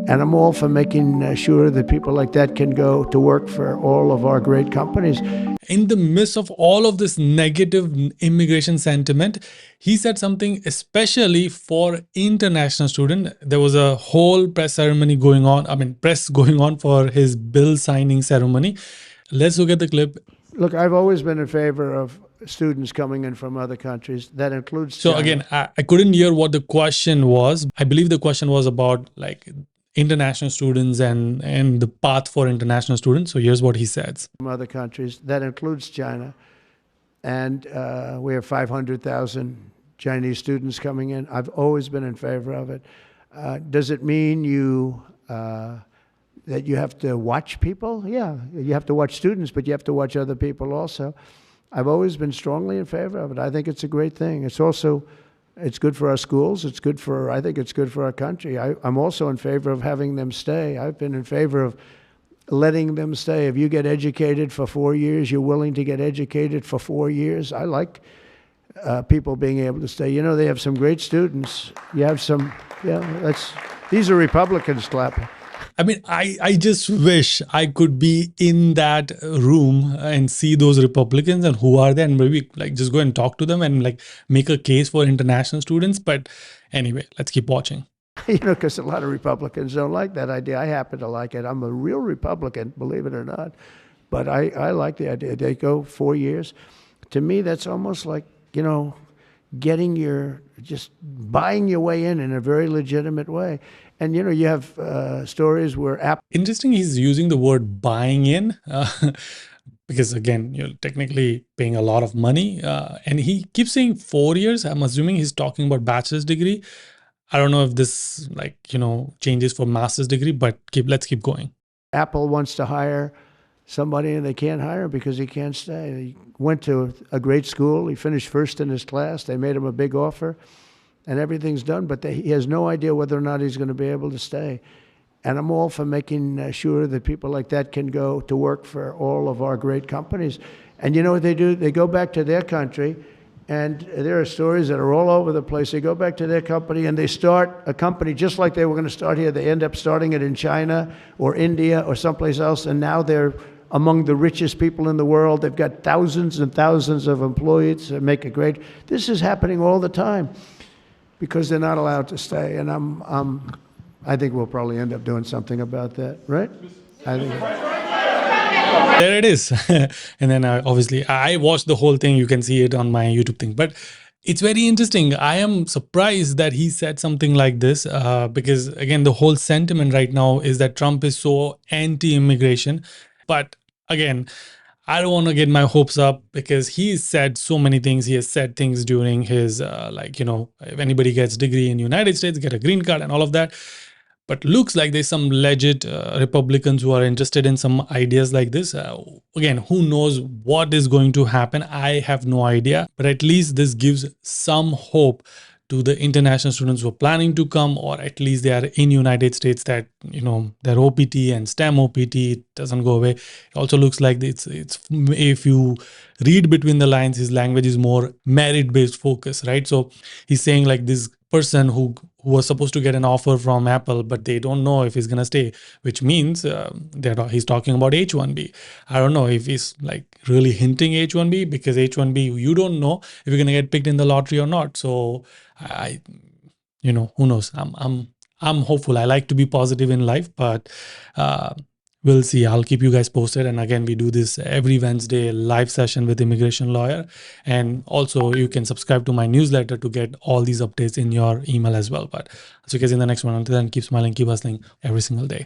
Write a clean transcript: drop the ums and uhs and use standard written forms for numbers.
And I'm all for making sure that people like that can go to work for all of our great companies. In the midst of all of this negative immigration sentiment, he said something especially for international students. There was a whole press ceremony going on, press going on for his bill signing ceremony. Let's look at the clip. Look, I've always been in favor of students coming in from other countries. That includes So China. again, I couldn't hear what the question was. I believe the question was about like international students and the path for international students. So here's what he says. From other countries. That includes China. And we have 500,000 Chinese students coming in. I've always been in favor of it. Does it mean that you have to watch people? Yeah, you have to watch students, but you have to watch other people also. I've always been strongly in favor of it. I think it's a great thing. It's good for our schools. I think it's good for our country. I'm also in favor of having them stay. I've been in favor of letting them stay. If you get educated for 4 years, you're willing to get educated for 4 years. I like people being able to stay. You know, they have some great students. You have some, these are Republicans clapping. I just wish I could be in that room and see those Republicans and who are they, and maybe like just go and talk to them and like make a case for international students. But anyway, let's keep watching. You know, because a lot of Republicans don't like that idea. I happen to like it. I'm a real Republican, believe it or not. But I like the idea. They go 4 years. To me, that's almost like, you know, just buying your way in a very legitimate way. And, you know, you have stories where Apple... Interesting, he's using the word buying in because, again, you're technically paying a lot of money. And he keeps saying 4 years. I'm assuming he's talking about bachelor's degree. I don't know if this, like, you know, changes for master's degree, but let's keep going. Apple wants to hire somebody and they can't hire him because he can't stay. He went to a great school. He finished first in his class. They made him a big offer and everything's done, but he has no idea whether or not he's going to be able to stay. And I'm all for making sure that people like that can go to work for all of our great companies. And you know what they do? They go back to their country, and there are stories that are all over the place. They go back to their company and they start a company just like they were going to start here. They end up starting it in China or India or someplace else, and now they're among the richest people in the world. They've got thousands and thousands of employees that make it great. This is happening all the time because they're not allowed to stay. And I think we'll probably end up doing something about that, right? I think. There it is. And then obviously I watched the whole thing. You can see it on my YouTube thing, but it's very interesting. I am surprised that he said something like this because, again, the whole sentiment right now is that Trump is so anti-immigration. But again, I don't want to get my hopes up because he said so many things. He has said things during his, if anybody gets a degree in the United States, get a green card and all of that. But looks like there's some legit Republicans who are interested in some ideas like this. Again, who knows what is going to happen? I have no idea. But at least this gives some hope to the international students who are planning to come, or at least they are in United States, that, you know, their OPT and STEM OPT doesn't go away. It also looks like it's if you read between the lines, his language is more merit-based focus, right? So he's saying like this person who was supposed to get an offer from Apple, but they don't know if he's going to stay, which means he's talking about H-1B. I don't know if he's like really hinting H-1B, because H-1B, you don't know if you're going to get picked in the lottery or not. So who knows? I'm hopeful. I like to be positive in life, but we'll see. I'll keep you guys posted. And again, we do this every Wednesday live session with immigration lawyer. And also you can subscribe to my newsletter to get all these updates in your email as well. But I'll see you guys in the next one. Until then, keep smiling, keep hustling every single day.